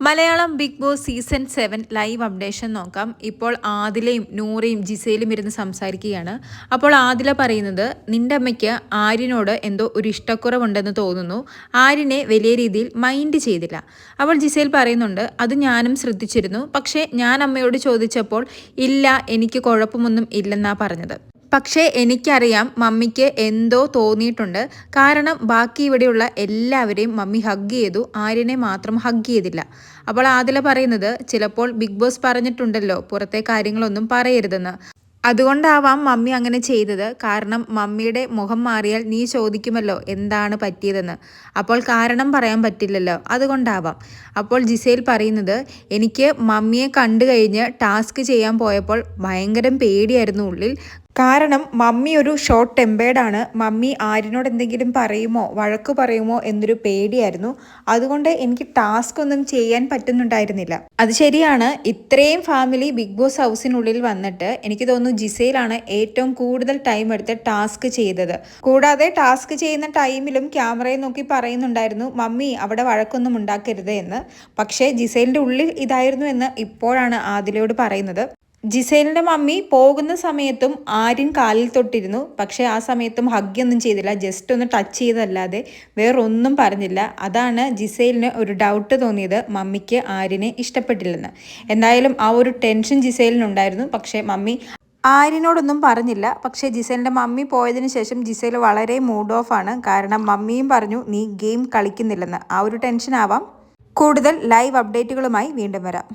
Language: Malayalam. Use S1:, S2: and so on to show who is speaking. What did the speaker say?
S1: Malayalam Bigg Boss season 7 live updation നോക്കാം. ഇപ്പോൾ ആദിലയും നൂറയും ജിസയിലും ഇരുന്ന് സംസാരിക്കുകയാണ്. അപ്പോൾ ആദില പറയുന്നത്, നിന്റെ അമ്മയ്ക്ക് ആര്യനോട് എന്തോ ഒരു ഇഷ്ടക്കുറവുണ്ടെന്ന് തോന്നുന്നു, ആര്യനെ വലിയ രീതിയിൽ മൈൻഡ് ചെയ്തില്ല. അപ്പോൾ ജിസയിൽ പറയുന്നുണ്ട്, അത് ഞാനും ശ്രദ്ധിച്ചിരുന്നു, പക്ഷേ ഞാൻ അമ്മയോട് ചോദിച്ചപ്പോൾ ഇല്ല, എനിക്ക് കുഴപ്പമൊന്നും ഇല്ലെന്നാണ് പറഞ്ഞത്. പക്ഷേ എനിക്കറിയാം മമ്മിക്ക് എന്തോ തോന്നിയിട്ടുണ്ട്. കാരണം ബാക്കി ഇവിടെയുള്ള എല്ലാവരെയും മമ്മി ഹഗ് ചെയ്തു, ആര്യനെ മാത്രം ഹഗ് ചെയ്തില്ല. അപ്പോൾ ആദില പറയുന്നത്, ചിലപ്പോൾ ബിഗ് ബോസ് പറഞ്ഞിട്ടുണ്ടല്ലോ പുറത്തെ കാര്യങ്ങളൊന്നും പറയരുതെന്ന്. അതുകൊണ്ടാവാം മമ്മി അങ്ങനെ ചെയ്തത്. കാരണം മമ്മിയുടെ മുഖം മാറിയാൽ നീ ചോദിക്കുമല്ലോ എന്താണ് പറ്റിയതെന്ന്. അപ്പോൾ കാരണം പറയാൻ പറ്റില്ലല്ലോ, അതുകൊണ്ടാവാം. അപ്പോൾ ജിസേൽ പറയുന്നത്, എനിക്ക് മമ്മിയെ കണ്ടു കഴിഞ്ഞ് ടാസ്ക് ചെയ്യാൻ പോയപ്പോൾ ഭയങ്കര പേടിയായിരുന്നു ഉള്ളിൽ. കാരണം മമ്മി ഒരു ഷോർട്ട് ടെമ്പേർഡാണ്. മമ്മി ആര്യനോട് എന്തെങ്കിലും പറയുമോ വഴക്ക് പറയുമോ എന്നൊരു പേടിയായിരുന്നു. അതുകൊണ്ട് എനിക്ക് ടാസ്ക് ഒന്നും ചെയ്യാൻ പറ്റുന്നുണ്ടായിരുന്നില്ല. അത് ശരിയാണ്, ഇത്രയും ഫാമിലി ബിഗ് ബോസ് ഹൗസിനുള്ളിൽ വന്നിട്ട് എനിക്ക് തോന്നുന്നു ജിസയിലാണ് ഏറ്റവും കൂടുതൽ ടൈം എടുത്ത് ടാസ്ക് ചെയ്തത്. കൂടാതെ ടാസ്ക് ചെയ്യുന്ന ടൈമിലും ക്യാമറയെ നോക്കി പറയുന്നുണ്ടായിരുന്നു, മമ്മി അവിടെ വഴക്കൊന്നും ഉണ്ടാക്കരുത് എന്ന്. പക്ഷേ ജിസയിലിൻ്റെ ഉള്ളിൽ ഇതായിരുന്നു എന്ന് ഇപ്പോഴാണ് ആദിലയോട് പറയുന്നത്. ജിസേലിൻ്റെ മമ്മി പോകുന്ന സമയത്തും ആര്യൻ കാലിൽ തൊട്ടിരുന്നു. പക്ഷേ ആ സമയത്തും ഹഗ്ഗൊന്നും ചെയ്തില്ല, ജസ്റ്റ് ഒന്ന് ടച്ച് ചെയ്തല്ലാതെ വേറൊന്നും പറഞ്ഞില്ല. അതാണ് ജിസേലിന് ഒരു ഡൗട്ട് തോന്നിയത്, മമ്മിക്ക് ആര്യനെ ഇഷ്ടപ്പെട്ടില്ലെന്ന്. എന്തായാലും ആ ഒരു ടെൻഷൻ ജിസേലിനുണ്ടായിരുന്നു. പക്ഷേ മമ്മി ആര്യനോടൊന്നും പറഞ്ഞില്ല. പക്ഷേ ജിസേലിൻ്റെ മമ്മി പോയതിന് ശേഷം ജിസേൽ വളരെ മൂഡ് ഓഫ് ആണ്. കാരണം മമ്മിയും പറഞ്ഞു നീ ഗെയിം കളിക്കുന്നില്ലെന്ന്. ആ ഒരു ടെൻഷൻ ആവാം. കൂടുതൽ ലൈവ് അപ്ഡേറ്റുകളുമായി വീണ്ടും വരാം.